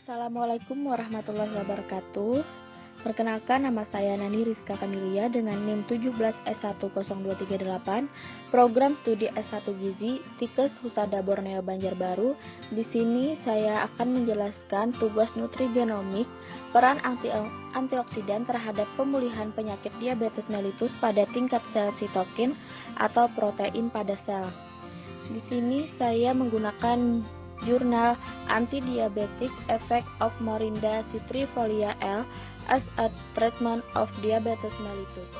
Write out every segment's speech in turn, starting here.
Assalamualaikum warahmatullahi wabarakatuh. Perkenalkan, nama saya Nani Rizka Kamilia dengan NIM 17S10238, program studi S1 Gizi, Stikes Husada Borneo Banjarbaru. Di sini saya akan menjelaskan tugas nutrigenomik, peran antioksidan terhadap pemulihan penyakit diabetes mellitus pada tingkat sel sitokin atau protein pada sel. Di sini saya menggunakan jurnal Anti-Diabetic Effect of Morinda citrifolia L as a Treatment of Diabetes Mellitus.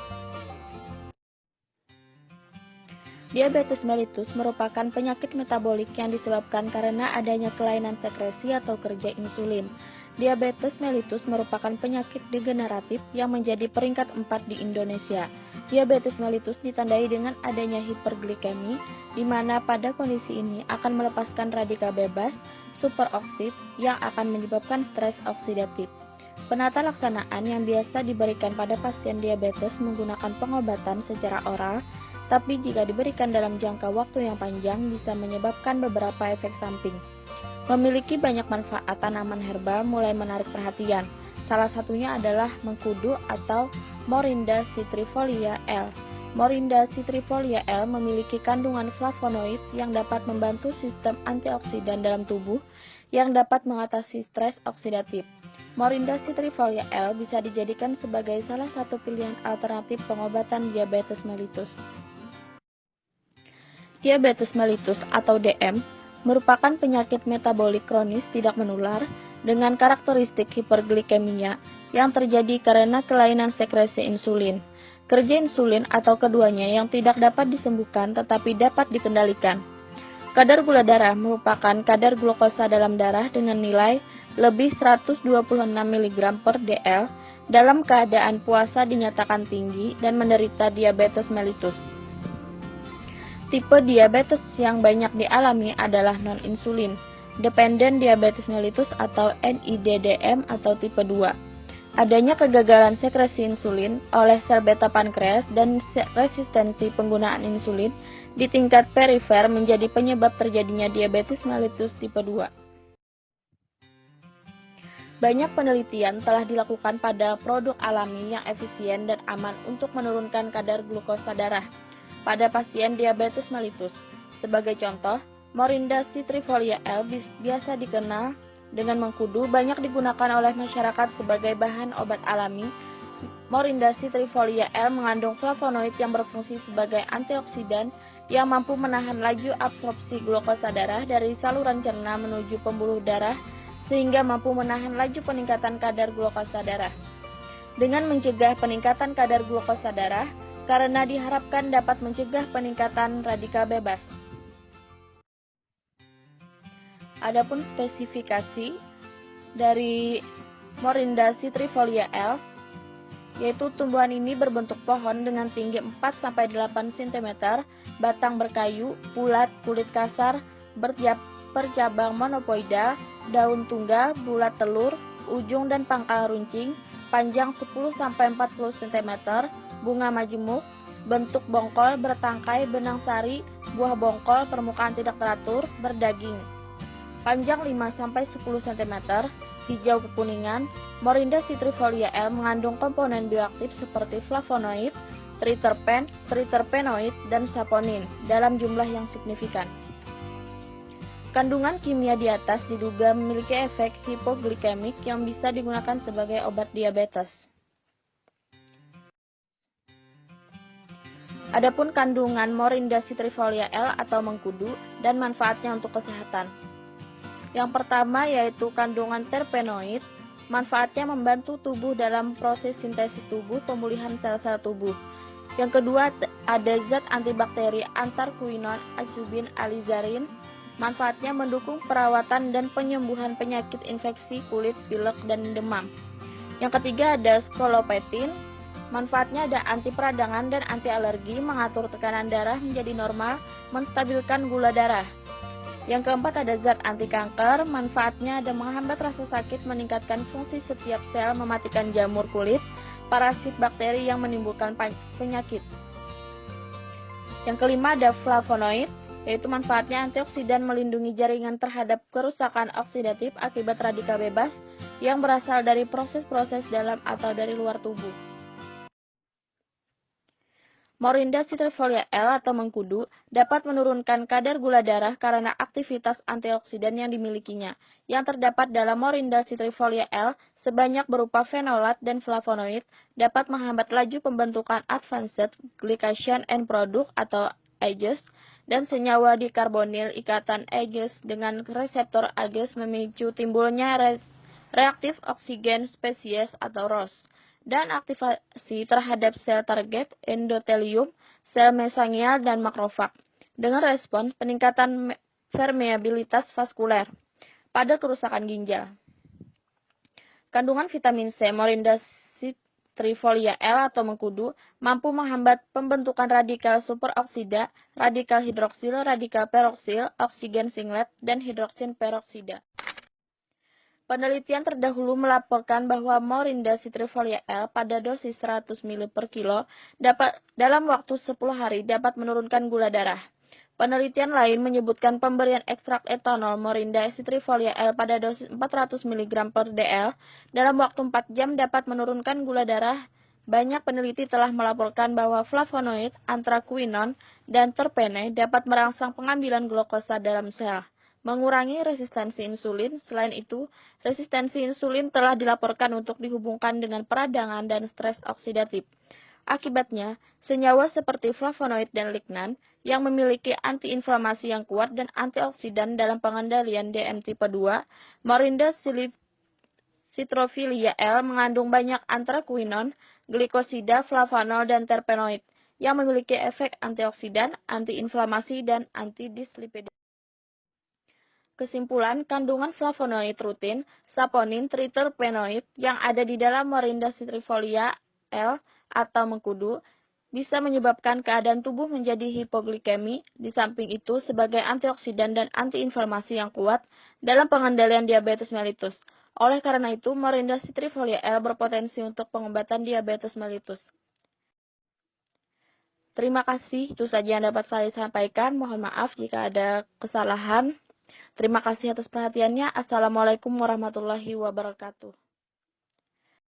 Diabetes mellitus merupakan penyakit metabolik yang disebabkan karena adanya kelainan sekresi atau kerja insulin. Diabetes mellitus merupakan penyakit degeneratif yang menjadi peringkat 4 di Indonesia. Diabetes mellitus ditandai dengan adanya hiperglikemi, di mana pada kondisi ini akan melepaskan radikal bebas superoksid yang akan menyebabkan stres oksidatif. Penata laksanaan yang biasa diberikan pada pasien diabetes menggunakan pengobatan secara oral, tapi jika diberikan dalam jangka waktu yang panjang bisa menyebabkan beberapa efek samping. Memiliki banyak manfaat tanaman herbal mulai menarik perhatian. Salah satunya adalah mengkudu atau Morinda citrifolia L. Morinda citrifolia L memiliki kandungan flavonoid yang dapat membantu sistem antioksidan dalam tubuh yang dapat mengatasi stres oksidatif. Morinda citrifolia L bisa dijadikan sebagai salah satu pilihan alternatif pengobatan diabetes mellitus. Diabetes mellitus atau DM merupakan penyakit metabolik kronis tidak menular dengan karakteristik hiperglikemia yang terjadi karena kelainan sekresi insulin, kerja insulin atau keduanya yang tidak dapat disembuhkan tetapi dapat dikendalikan. Kadar gula darah merupakan kadar glukosa dalam darah dengan nilai lebih 126 mg per dl dalam keadaan puasa dinyatakan tinggi dan menderita diabetes mellitus. Tipe diabetes yang banyak dialami adalah non-insulin, dependent diabetes mellitus atau NIDDM atau tipe 2. Adanya kegagalan sekresi insulin oleh sel beta pankreas dan resistensi penggunaan insulin di tingkat perifer menjadi penyebab terjadinya diabetes mellitus tipe 2. Banyak penelitian telah dilakukan pada produk alami yang efisien dan aman untuk menurunkan kadar glukosa darah pada pasien diabetes mellitus. Sebagai contoh, Morinda citrifolia L biasa dikenal dengan mengkudu banyak digunakan oleh masyarakat sebagai bahan obat alami. Morinda citrifolia L mengandung flavonoid yang berfungsi sebagai antioksidan yang mampu menahan laju absorpsi glukosa darah dari saluran cerna menuju pembuluh darah sehingga mampu menahan laju peningkatan kadar glukosa darah. Dengan mencegah peningkatan kadar glukosa darah, karena diharapkan dapat mencegah peningkatan radikal bebas. Adapun spesifikasi dari Morinda citrifolia L, yaitu tumbuhan ini berbentuk pohon dengan tinggi 4-8 cm, batang berkayu, bulat, kulit kasar, bercabang monopoidal, daun tunggal, bulat telur, ujung dan pangkal runcing, panjang 10-40 cm, bunga majemuk, bentuk bongkol, bertangkai, benang sari, buah bongkol, permukaan tidak teratur, berdaging. Panjang 5-10 cm, hijau kekuningan. Morinda citrifolia L mengandung komponen bioaktif seperti flavonoid, triterpen, triterpenoid, dan saponin dalam jumlah yang signifikan. Kandungan kimia di atas diduga memiliki efek hipoglikemik yang bisa digunakan sebagai obat diabetes. Adapun kandungan Morinda citrifolia L atau mengkudu dan manfaatnya untuk kesehatan. Yang pertama yaitu kandungan terpenoid, manfaatnya membantu tubuh dalam proses sintesis tubuh pemulihan sel-sel tubuh. Yang kedua ada zat antibakteri antarquinone acubin alizarin, manfaatnya mendukung perawatan dan penyembuhan penyakit infeksi kulit, pilek, dan demam. Yang ketiga ada skolopetin, manfaatnya ada anti peradangan dan anti alergi, mengatur tekanan darah menjadi normal, menstabilkan gula darah. Yang keempat ada zat anti kanker, manfaatnya ada menghambat rasa sakit, meningkatkan fungsi setiap sel, mematikan jamur kulit, parasit bakteri yang menimbulkan penyakit. Yang kelima ada flavonoid, yaitu manfaatnya antioksidan melindungi jaringan terhadap kerusakan oksidatif akibat radikal bebas yang berasal dari proses-proses dalam atau dari luar tubuh. Morinda citrifolia L atau mengkudu dapat menurunkan kadar gula darah karena aktivitas antioksidan yang dimilikinya. Yang terdapat dalam Morinda citrifolia L sebanyak berupa fenolat dan flavonoid dapat menghambat laju pembentukan advanced glycation end product atau AGEs dan senyawa dikarbonil ikatan AGEs dengan reseptor AGEs memicu timbulnya reaktif oksigen spesies atau ROS dan aktivasi terhadap sel target endotelium, sel mesangial, dan makrofag, dengan respon peningkatan permeabilitas vaskuler pada kerusakan ginjal. Kandungan vitamin C Morinda citrifolia L atau mengkudu mampu menghambat pembentukan radikal superoksida, radikal hidroksil, radikal peroksil, oksigen singlet, dan hidroksin peroksida. Penelitian terdahulu melaporkan bahwa Morinda citrifolia L pada dosis 100 ml per kilo dalam waktu 10 hari dapat menurunkan gula darah. Penelitian lain menyebutkan pemberian ekstrak etanol Morinda citrifolia L pada dosis 400 mg per dl dalam waktu 4 jam dapat menurunkan gula darah. Banyak peneliti telah melaporkan bahwa flavonoid, anthraquinone, dan terpene dapat merangsang pengambilan glukosa dalam sel, mengurangi resistensi insulin. Selain itu, resistensi insulin telah dilaporkan untuk dihubungkan dengan peradangan dan stres oksidatif. Akibatnya, senyawa seperti flavonoid dan lignan yang memiliki antiinflamasi yang kuat dan antioksidan dalam pengendalian DM tipe 2, Morinda citrifolia L mengandung banyak anthraquinone, glikosida, flavanol, dan terpenoid yang memiliki efek antioksidan, antiinflamasi, dan antidislipidemia. Kesimpulan, kandungan flavonoid rutin, saponin, triterpenoid yang ada di dalam Morinda citrifolia L atau mengkudu bisa menyebabkan keadaan tubuh menjadi hipoglikemi. Di samping itu, sebagai antioksidan dan antiinflamasi yang kuat dalam pengendalian diabetes mellitus. Oleh karena itu, Morinda citrifolia L berpotensi untuk pengobatan diabetes mellitus. Terima kasih, itu saja yang dapat saya sampaikan. Mohon maaf jika ada kesalahan. Terima kasih atas perhatiannya. Assalamualaikum warahmatullahi wabarakatuh.